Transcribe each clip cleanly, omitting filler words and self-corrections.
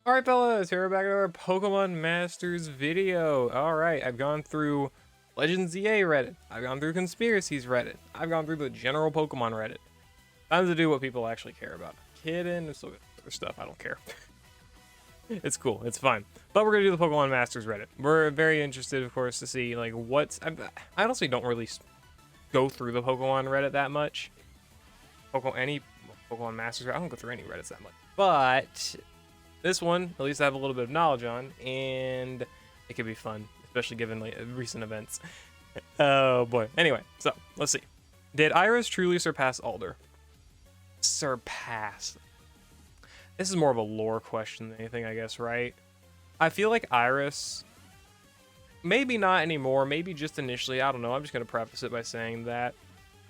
All right, fellas, here we're back at our Pokemon Masters video. All right, I've gone through Legends EA Reddit. I've gone through Conspiracies Reddit. I've gone through the general Pokemon Reddit. Time to do what people actually care about. Kidding, there's still good other stuff. I don't care. It's cool. It's fine. But we're gonna do the Pokemon Masters Reddit. We're very interested, of course, to see like what's. I honestly don't really go through the Pokemon Reddit that much. Any Pokemon Masters. I don't go through any Reddits that much, but this one, at least I have a little bit of knowledge on, and it could be fun, especially given like recent events. Oh boy. Anyway, so let's see. Did Iris truly surpass Alder? Surpass. This is more of a lore question than anything, I guess, right? I feel like Iris, maybe not anymore, maybe just initially, I don't know. I'm just gonna preface it by saying that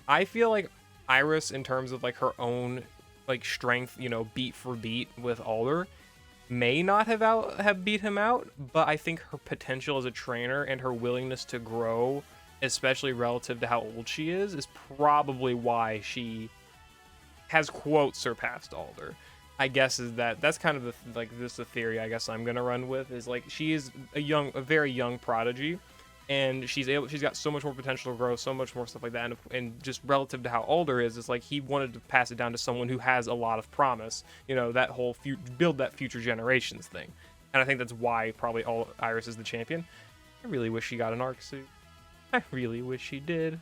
I feel like Iris, in terms of like her own like strength, you know, beat for beat with Alder, may not have beat him out, but I think her potential as a trainer and her willingness to grow, especially relative to how old she is probably why she has quote surpassed Alder. I guess that's kind of the theory I guess I'm gonna run with, is like she is a very young prodigy, and she's got so much more potential to grow, so much more stuff like that, and just relative to how Alder is, it's like he wanted to pass it down to someone who has a lot of promise, you know, that whole build that future generations thing. And I think that's why probably Iris is the champion. I really wish she got an Arc suit. I really wish she did.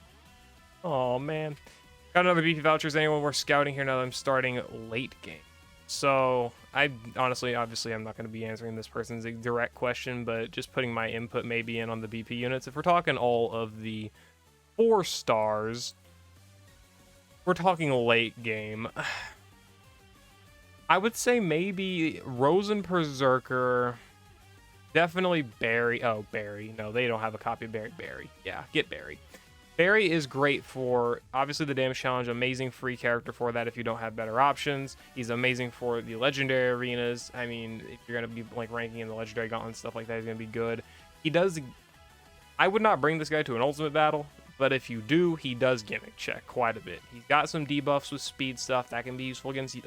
Oh man. Got another beefy vouchers. Anyone worth scouting here now that I'm starting late game? So I honestly, obviously, I'm not going to be answering this person's direct question, but just putting my input maybe in on the BP units. If we're talking all of the 4 stars, we're talking late game. I would say maybe Rosen Berserker, definitely Barry. Oh, Barry. No, they don't have a copy of Barry. Barry. Yeah, get Barry. Barry is great for, obviously, the damage challenge. Amazing free character for that if you don't have better options. He's amazing for the legendary arenas. I mean, if you're going to be like ranking in the legendary gauntlet and stuff like that, he's going to be good. He does. I would not bring this guy to an ultimate battle, but if you do, he does gimmick check quite a bit. He's got some debuffs with speed stuff that can be useful against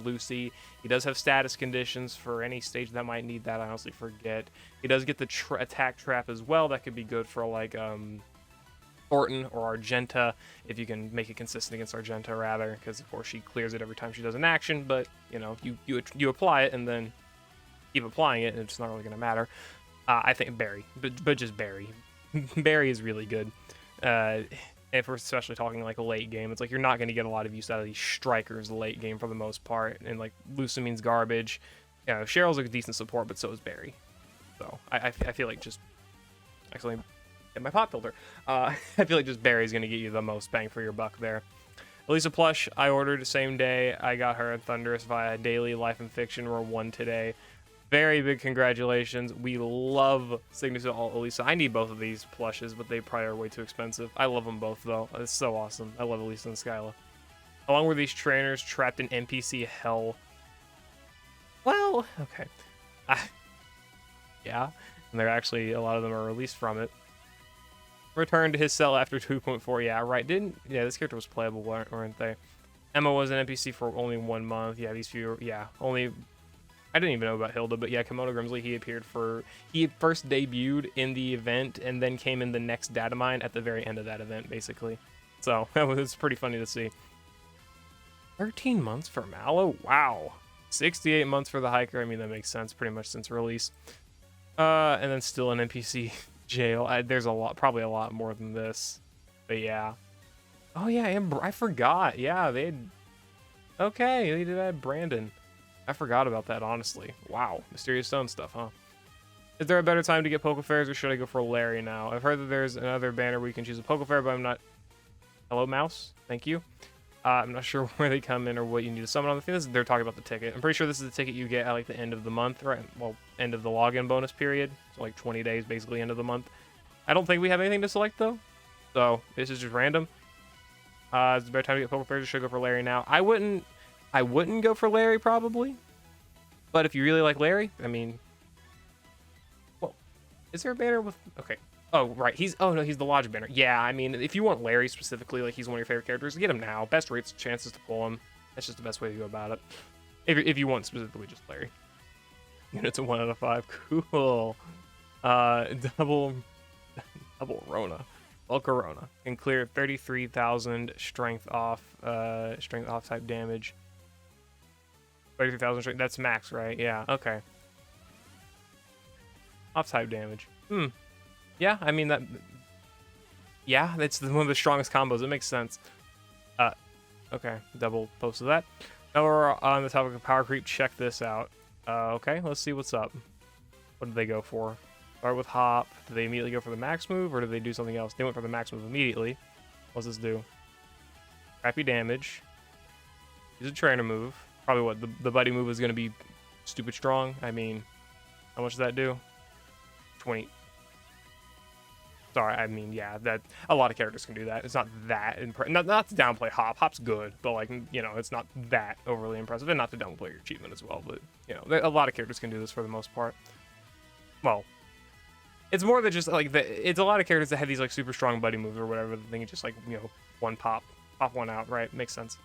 Lucy. He does have status conditions for any stage that might need that. I honestly forget. He does get the attack trap as well. That could be good for like Thornton or Argenta, if you can make it consistent against Argenta, rather, because of course she clears it every time she does an action, but you know, you apply it and then keep applying it and it's not really going to matter. I think Barry, but just Barry. Barry is really good. If we're especially talking like a late game, it's like you're not going to get a lot of use out of these strikers late game for the most part, and like Lucamine's garbage. You know, Cheryl's a decent support, but so is Barry. So I feel like just actually get my pot filter. I feel like just Barry's gonna get you the most bang for your buck there. Elisa plush, I ordered the same day. I got her at Thunderous via Daily Life and Fiction. We're 1 today. Very big congratulations. We love Signature Elisa. I need both of these plushes, but they probably are way too expensive. I love them both though. It's so awesome. I love Elisa and Skyla. How long were these trainers trapped in NPC hell? Well, okay. Yeah, and they're actually, a lot of them are released from it. Returned to his cell after 2.4. Yeah, right. This character was playable, weren't they? Emma was an NPC for only 1 month. Yeah, these few. Yeah, only. I didn't even know about Hilda, but yeah, Kimono Grimsley. He first debuted in the event and then came in the next Datamine at the very end of that event, basically. So that was pretty funny to see. 13 months for Mallow. Wow. 68 months for the hiker. I mean, that makes sense pretty much since release. And then still an NPC jail. There's probably a lot more than this, but yeah. Oh yeah, and I forgot. Yeah, they did add Brandon. I forgot about that, honestly. Wow, Mysterious Stone stuff, huh? Is there a better time to get Pokefairs, or should I go for Larry now? I've heard that there's another banner where you can choose a Pokefair, but I'm not. Hello, mouse. Thank you. I'm not sure where they come in or what you need to summon on. I think they're talking about the ticket. I'm pretty sure this is the ticket you get at like the end of the month, right? Well, end of the login bonus period. So like 20 days, basically end of the month. I don't think we have anything to select though. So this is just random. It's a better time to get Pokefairs, or should I go for Larry now? I wouldn't go for Larry probably. But if you really like Larry, I mean, well, is there a banner with, okay. Oh, right. Oh, no, he's the Lodge banner. Yeah, I mean, if you want Larry specifically, like he's one of your favorite characters, get him now. Best rates, chances to pull him. That's just the best way to go about it. If you want specifically just Larry. units at 1 out of 5. Cool. Double Rona. Well, Corona can clear 33,000 strength off type damage. 33,000 strength. That's max, right? Yeah. Okay. Off type damage. Yeah. I mean that. Yeah, that's one of the strongest combos. It makes sense. Okay. Double post of that. Now we're on the topic of power creep. Check this out. Okay. Let's see what's up. What did they go for? Start with hop. Do they immediately go for the max move, or do they do something else? They went for the max move immediately. What's this do? Crappy damage. Use a trainer move. Probably what the buddy move is going to be stupid strong. I mean, how much does that do? 20. Sorry, I mean, yeah, that a lot of characters can do that. It's not that not to downplay hop. Hop's good, but like, you know, it's not that overly impressive, and not to downplay your achievement as well. But you know, a lot of characters can do this for the most part. Well, it's more than just like it's a lot of characters that have these like super strong buddy moves or whatever. The thing is just like, you know, one pop one out, right? Makes sense.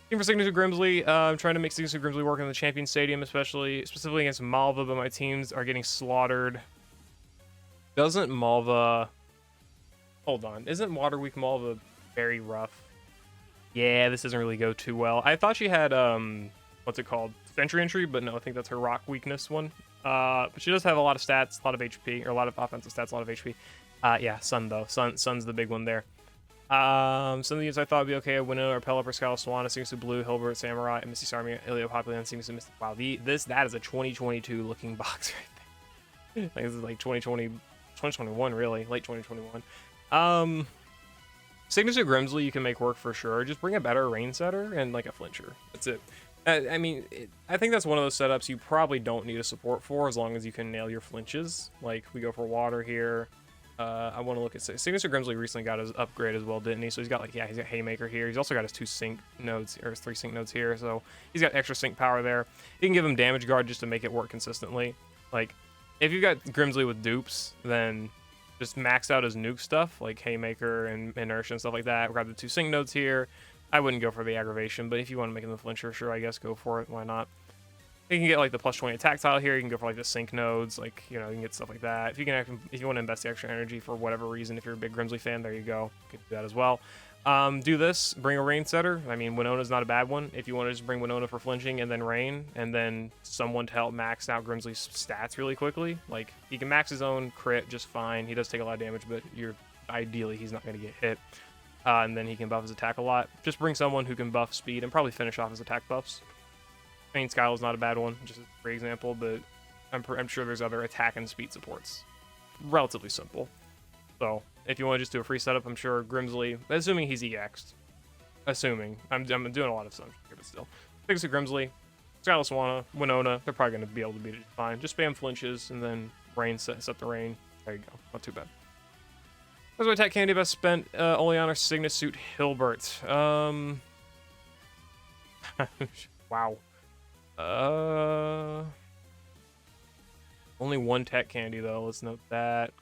Team for Signature Grimsley. I'm trying to make Signature Grimsley work in the Champion Stadium, specifically against Malva, but my teams are getting slaughtered. Doesn't Malva? Hold on, isn't Waterweak Malva very rough? Yeah, this doesn't really go too well. I thought she had what's it called? Sentry Entry, but no, I think that's her rock weakness one. But she does have a lot of stats, a lot of HP, or a lot of offensive stats, a lot of HP. Yeah, Sun though. Sun's the big one there. Some of these I thought would be okay. Winnow or Pelipper, Scowl, Swan, Sings to Blue, Hilbert, Samurai, Misty Sarmia, Ilio Popular, Sings to Mystic. Wow, that is a 2022 looking box right there. Like, this is like 2021 really, late 2021. Signature Grimsley you can make work for sure. Just bring a better rain setter and like a flincher. That's it. I mean, I think that's one of those setups you probably don't need a support for as long as you can nail your flinches. Like, we go for water here. I want to look at Signature Grimsley recently got his upgrade as well, didn't he? So he's got like, yeah, he's got Haymaker here. He's also got his 2 sync nodes, or his 3 sync nodes here. So he's got extra sync power there. You can give him damage guard just to make it work consistently. Like, if you've got Grimsley with dupes, then just max out his nuke stuff, like Haymaker and Inertia and stuff like that. Grab the 2 sync nodes here. I wouldn't go for the aggravation, but if you want to make him the flincher, sure, I guess go for it. Why not? You can get like the plus 20 attack tile here. You can go for like the sync nodes, like, you know, you can get stuff like that. If you want to invest the extra energy for whatever reason, if you're a big Grimsley fan, there you go. You can do that as well. Do this, bring a rain setter. I mean, Winona's not a bad one. If you want to just bring Winona for flinching and then rain, and then someone to help max out Grimsley's stats really quickly. Like, he can max his own crit just fine. He does take a lot of damage, but ideally he's not going to get hit. And then he can buff his attack a lot. Just bring someone who can buff speed and probably finish off his attack buffs. I mean, Skyla's not a bad one, just for example, but I'm sure there's other attack and speed supports. Relatively simple. So, if you want to just do a free setup, I'm sure Grimsley, assuming he's EX'd. Assuming. I'm doing a lot of assumptions here, but still. Fix it, Grimsley, Skyla, Swanna, Winona, they're probably going to be able to beat it fine. Just spam flinches, and then rain, set the rain. There you go. Not too bad. Where's my attack candy best spent? Oleana, Signet Suit, Hilbert. Wow. Only 1 tech candy though. Let's note that.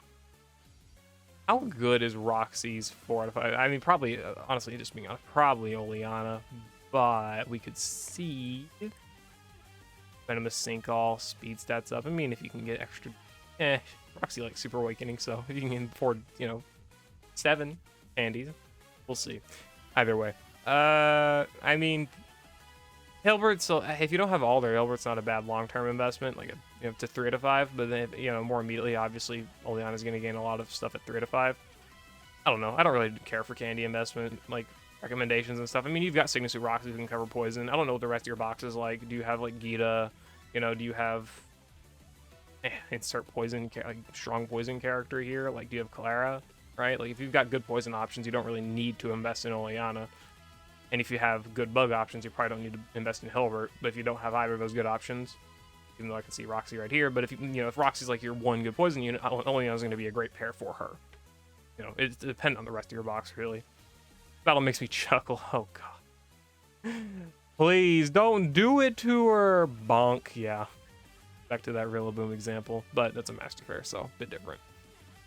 How good is Roxy's 4 out of 5? I mean, probably, honestly, just being honest, probably Oleana, but we could see Venomous Sync all speed stats up. I mean, if you can get extra, Roxy like Super Awakening, so if you can afford, you know, 7 candies, we'll see. Either way, I mean, Hilbert, so if you don't have all there, Hilbert's not a bad long-term investment, like to 3 out of 5, but then, you know, more immediately, obviously, Oleana's going to gain a lot of stuff at 3 out of 5. I don't know. I don't really care for candy investment, like, recommendations and stuff. I mean, you've got Signature Roxy who can cover poison. I don't know what the rest of your box is like. Do you have, like, Gita? You know, do you have... insert poison, like, strong poison character here? Like, do you have Clara? Right? Like, if you've got good poison options, you don't really need to invest in Oleana. And if you have good bug options, you probably don't need to invest in Hilbert. But if you don't have either of those good options, even though I can see Roxy right here, but if if Roxy's like your one good poison unit, Oleana's going to be a great pair for her. You know, it depends on the rest of your box, really. Battle makes me chuckle. Oh, God. Please, don't do it to her. Bonk. Yeah. Back to that Rillaboom example. But that's a Master Fair, so a bit different.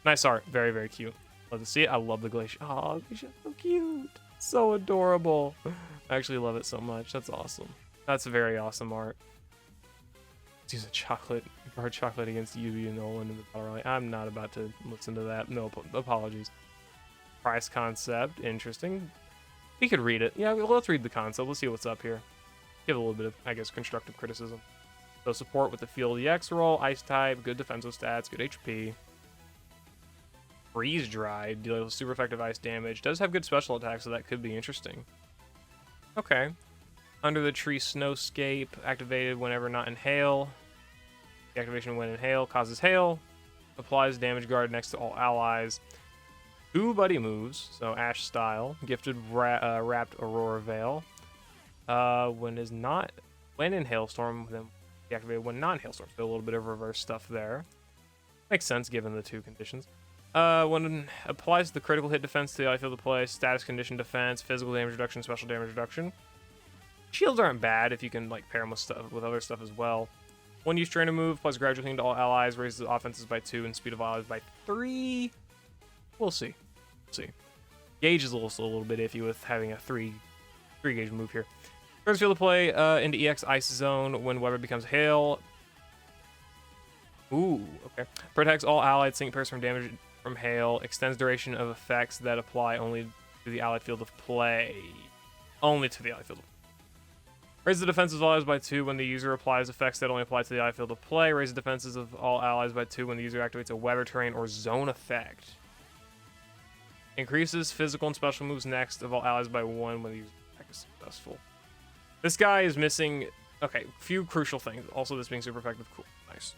Nice art. Very, very cute. Love to see it. I love the Glacier. Oh, Glacier's so cute. So adorable. I actually love it so much. That's awesome. That's very awesome art. use a chocolate guard chocolate against Yubi and Nolan in the battle rally. I'm not about to listen to that. No apologies. Price concept, interesting. We could read it. Yeah, let's read the concept. Let's see what's up here. Give a little bit of, I guess, constructive criticism. So support with the Field EX roll, Ice type, good defensive stats, good HP. Freeze Dry, deals super effective ice damage. Does have good special attacks, so that could be interesting. Okay. Under the Tree Snowscape, activated whenever not in hail. The activation when in hail causes hail. Applies damage guard next to all allies. 2 buddy moves, so Ash style. Gifted Wrapped Aurora Veil. When in Hailstorm, then deactivated when not in Hailstorm. So a little bit of reverse stuff there. Makes sense given the 2 conditions. When applies the critical hit defense to the field of play, status condition defense, physical damage reduction, special damage reduction. Shields aren't bad if you can like pair them with other stuff as well. When you strain a move, applies gradual healing to all allies, raises offenses by 2 and speed of allies by 3. We'll see. Gauge is also a little bit iffy with having a 3 gauge move here. Turns field of play into EX Ice Zone when weather becomes hail. Ooh, okay. Protects all allied sync pairs from damage from hail. Extends duration of effects that apply only to the allied field of play. Only to the allied field of play. Raises the defenses of all allies by 2 when the user applies effects that only apply to the allied field of play. Raises defenses of all allies by 2 when the user activates a weather terrain or zone effect. Increases physical and special moves next of all allies by 1 when the user attack is successful. This guy is missing, okay, few crucial things. Also, this being super effective. Cool, nice.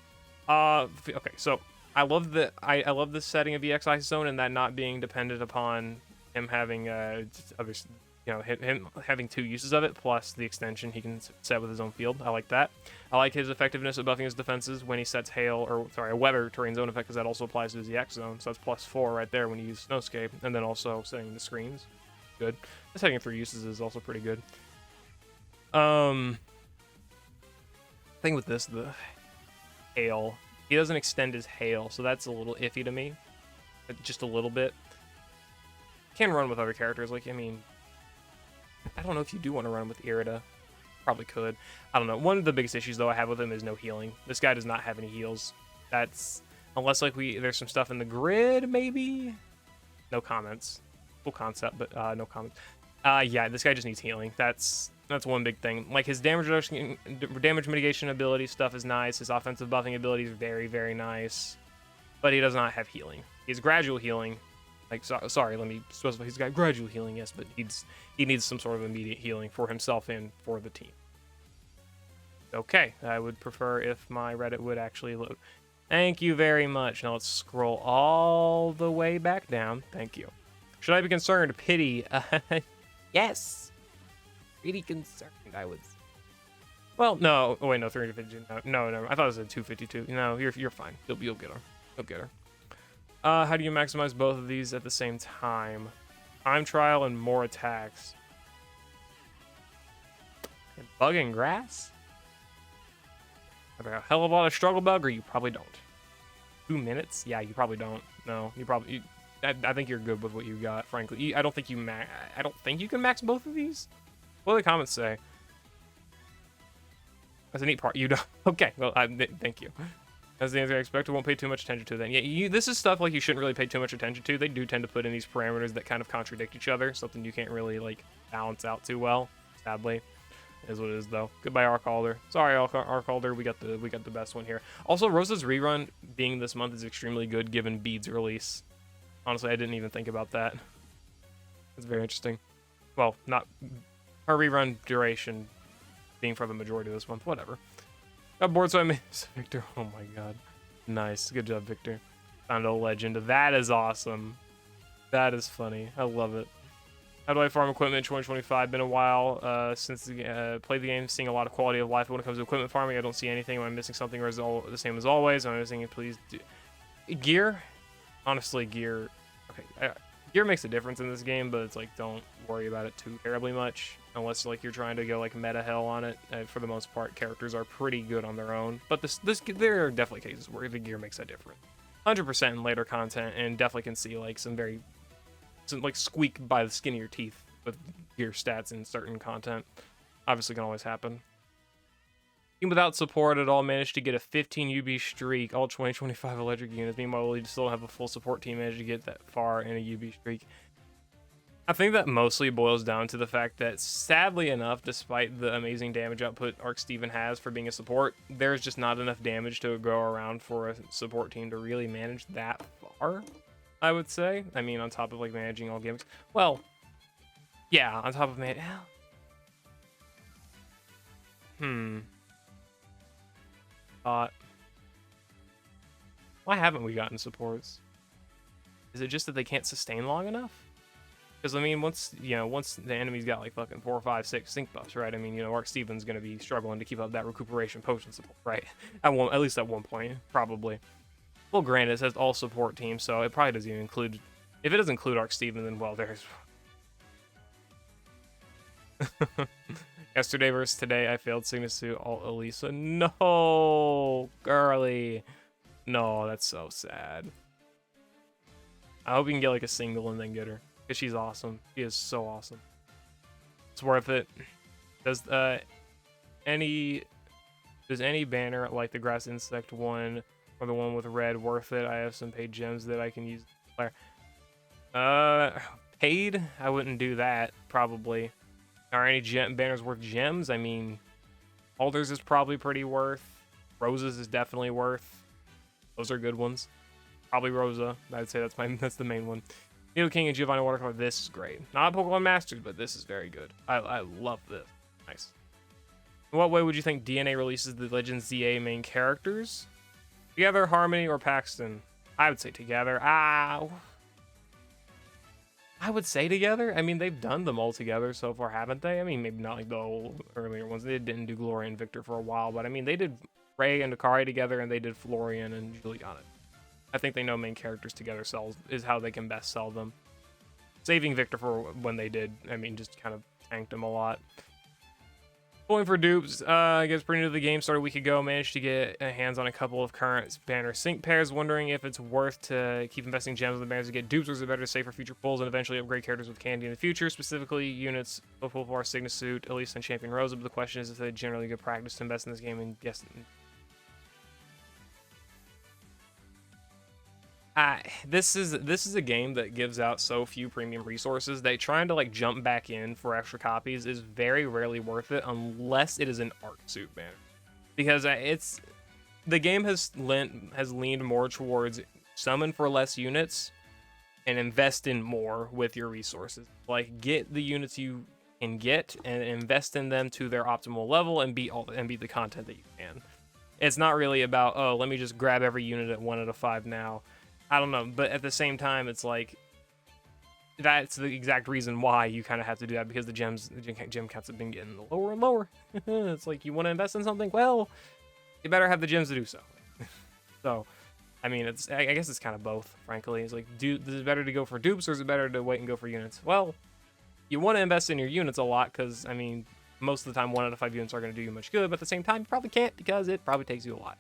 Okay, so I love the setting of EX Ice Zone and that not being dependent upon him having him having 2 uses of it plus the extension he can set with his own field. I like that. I like his effectiveness of buffing his defenses when he sets a weather terrain zone effect because that also applies to his EX zone. So that's +4 right there when you use Snowscape, and then also setting the screens. Good. Setting 3 uses is also pretty good. Thing with this, the hail. He doesn't extend his hail, so that's a little iffy to me. Just a little bit. Can run with other characters, like, I mean, I don't know if you do want to run with Eriott. Probably could. I don't know. One of the biggest issues, though, I have with him is no healing. This guy does not have any heals. That's, unless, like, there's some stuff in the grid, maybe? No comments. Cool concept, but no comments. Yeah, this guy just needs healing. That's one big thing. Like, his damage reduction, damage mitigation ability stuff is nice. His offensive buffing ability is very, very nice. But he does not have healing. He has gradual healing. Like, sorry, let me specify. He's got gradual healing, yes, but he needs some sort of immediate healing for himself and for the team. Okay, I would prefer if my Reddit would actually load. Thank you very much. Now let's scroll all the way back down. Thank you. Should I be concerned? Pity. Yes. Pretty concerned, I would say. Well, no. Oh, wait, no, 352. No. I thought it was a 252. No, you're fine. You'll get her. You'll get her. How do you maximize both of these at the same time? Time trial and more attacks. And bug and grass? Have a hell of a lot of struggle bug, or you probably don't. 2 minutes? Yeah, you probably don't. No, you probably. I think you're good with what you got. Frankly, I don't think you can max both of these. What do the comments say? That's a neat part. You don't. Okay. Well, thank you. As the answer I expected, won't pay too much attention to then. Yeah, this is stuff like you shouldn't really pay too much attention to. They do tend to put in these parameters that kind of contradict each other, something you can't really like balance out too well. Sadly, it is what it is though. Goodbye, Arcalder. Sorry, Arcalder. We got the best one here. Also, Rosa's rerun being this month is extremely good given Bede's release. Honestly, I didn't even think about that. It's very interesting. Well, not her rerun duration being for the majority of this month. Whatever. Got bored, so I made Victor. Oh my god. Nice. Good job, Victor. Found a legend. That is awesome. That is funny. I love it. How do I farm equipment in 2025? Been a while since played the game, seeing a lot of quality of life. But when it comes to equipment farming, I don't see anything. Am I missing something, or is it all the same as always? Am I missing it? Please do. Gear? Honestly, gear. Okay. Gear makes a difference in this game, but it's like, don't worry about it too terribly much. Unless like you're trying to go like meta hell on it. For the most part, characters are pretty good on their own. But there are definitely cases where the gear makes a difference. 100% in later content, and definitely can see like some like squeak by the skin of your teeth with gear stats in certain content. Obviously can always happen. Even without support at all, managed to get a 15 UB streak, all 2025 electric units. Meanwhile, we still have a full support team managed to get that far in a UB streak. I think that mostly boils down to the fact that, sadly enough, despite the amazing damage output Arc Steven has for being a support, there's just not enough damage to go around for a support team to really manage that far, I would say. I mean, on top of, like, managing all gimmicks. Well, yeah, on top of why haven't we gotten supports? Is it just that they can't sustain long enough? Because, I mean, once the enemy's got, like, fucking 4, 5, 6 sync buffs, right? I mean, Arc Steven's going to be struggling to keep up that recuperation potion support, right? At least at one point, probably. Well, granted, it says all support teams, so it probably doesn't even include... If it doesn't include Arc Steven, then, well, there's... Yesterday versus today, I failed Signasu alt Elisa. No, girly. No, that's so sad. I hope you can get, like, a single and then get her. Because she's awesome. She is so awesome. It's worth it. Does any banner like the grass insect one or the one with red worth it? I have some paid gems that I can use. Paid? I wouldn't do that, probably. Are any banners worth gems? I mean, Alders is probably pretty worth. Roses is definitely worth. Those are good ones. Probably Rosa. I'd say that's the main one. Needle King and Giovanni Watercolor. This is great. Not Pokemon Masters, but this is very good. I love this. Nice. In what way would you think DNA releases the Legends ZA main characters? Together, Harmony, or Paxton? I would say together. I would say together. I mean, they've done them all together so far, haven't they? I mean, maybe not like the old earlier ones. They didn't do Gloria and Victor for a while, but I mean, they did Ray and Akari together, and they did Florian and Juliana. I think they know main characters together is how they can best sell them. Saving Victor for when they did, I mean, just kind of tanked him a lot. Pulling for dupes, I guess pretty new to the game, started a week ago, managed to get hands on a couple of current banner sync pairs, wondering if it's worth to keep investing gems in the banners to get dupes, or is it better to save for future pulls and eventually upgrade characters with candy in the future, specifically units of full for Signasuit, Elise, and Champion Rosa, but the question is if it's generally good practice to invest in this game, and yes... This is a game that gives out so few premium resources that trying to like jump back in for extra copies is very rarely worth it unless it is an Arc Suit banner, because the game has leaned more towards summon for less units and invest in more with your resources. Like, get the units you can get and invest in them to their optimal level and beat the content that you can. It's not really about, oh, let me just grab every unit at 1 out of 5 now. I don't know, but at the same time, it's like, that's the exact reason why you kind of have to do that, because the gem counts have been getting lower and lower. It's like, you want to invest in something? Well, you better have the gems to do so. So, I mean, I guess it's kind of both, frankly. It's like, is it better to go for dupes, or is it better to wait and go for units? Well, you want to invest in your units a lot, because, I mean, most of the time, 1 out of 5 units are going to do you much good, but at the same time, you probably can't, because it probably takes you a lot.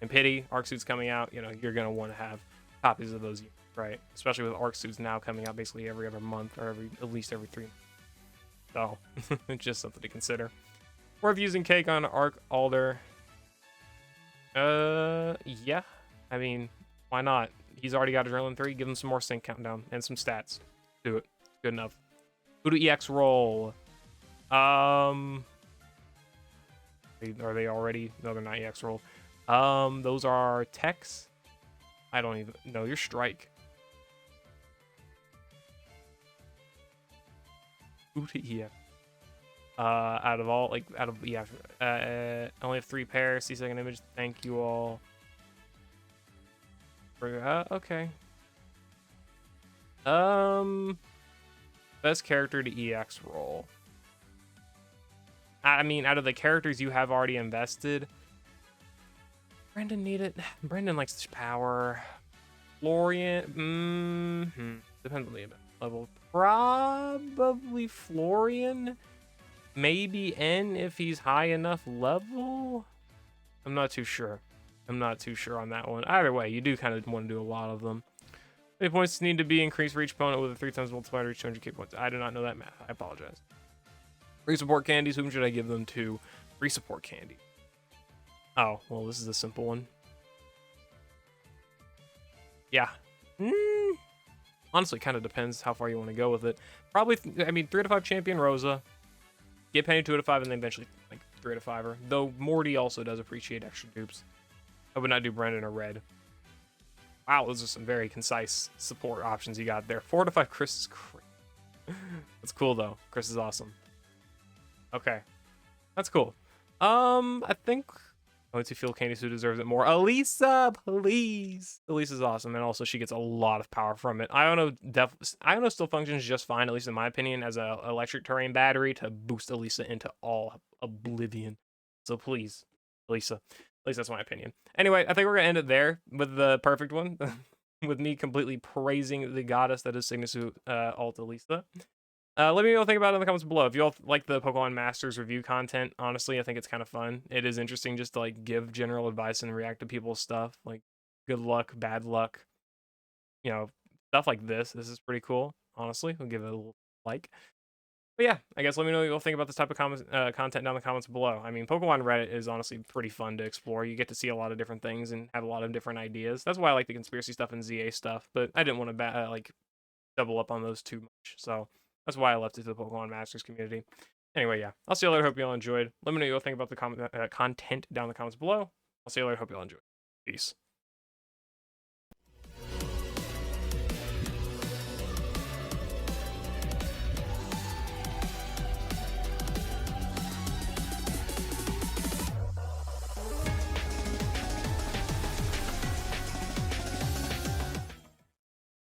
And pity, Arc Suit's coming out, you're going to want to have copies of those units, right? Especially with Arc Suits now coming out basically every other month, or at least every 3 months. So, just something to consider. Worth using Cake on Arc Alder. Yeah. I mean, why not? He's already got Adrenaline 3. Give him some more sync countdown and some stats. Do it. Good enough. Who do EX roll? Are they already? No, they're not EX roll. Those are techs. I don't even know. Your strike. Who to EX? I only have 3 pairs. See second image. Thank you all. Okay. Best character to EX roll. I mean, out of the characters you have already invested, Brendan need it. Brendan likes this power. Florian. Depends on the level. Probably Florian. Maybe N if he's high enough level. I'm not too sure. I'm not too sure on that one. Either way, you do kind of want to do a lot of them. How many points need to be increased for each opponent with a 3 times multiplier to reach 200k points? I do not know that math. I apologize. Free support candies. Whom should I give them to? Free support candy. Oh, well, this is a simple one. Yeah. Honestly, kind of depends how far you want to go with it. Probably, I mean, 3 out of 5 champion Rosa. Get Penny 2 out of 5, and then eventually, like, 3 out of 5-er. Though Morty also does appreciate extra dupes. I would not do Brendan or Red. Wow, those are some very concise support options you got there. 4 out of 5 Chris is great. That's cool, though. Chris is awesome. Okay. That's cool. I think once you feel Candy Suit deserves it more. Elisa, please. Elisa's awesome, and also she gets a lot of power from it. Iono still functions just fine, at least in my opinion, as an electric terrain battery to boost Elisa into all oblivion. So please, Elisa. At least that's my opinion. Anyway, I think we're gonna end it there with the perfect one, with me completely praising the goddess that is Signasu alt Elisa. Let me know what you think about it in the comments below. If you all like the Pokemon Masters review content, honestly, I think it's kind of fun. It is interesting just to like give general advice and react to people's stuff, like good luck, bad luck, you know, stuff like this. This is pretty cool. Honestly, we'll give it a little like. But yeah, I guess let me know what you'll think about this type of content down in the comments below. I mean, Pokemon Reddit is honestly pretty fun to explore. You get to see a lot of different things and have a lot of different ideas. That's why I like the conspiracy stuff and ZA stuff, but I didn't want to like double up on those too much. So that's why I left it to the Pokemon Masters community. Anyway, yeah. I'll see you later. Hope you all enjoyed. Let me know what you all think about the content down in the comments below. I'll see you later. Hope you all enjoyed. Peace.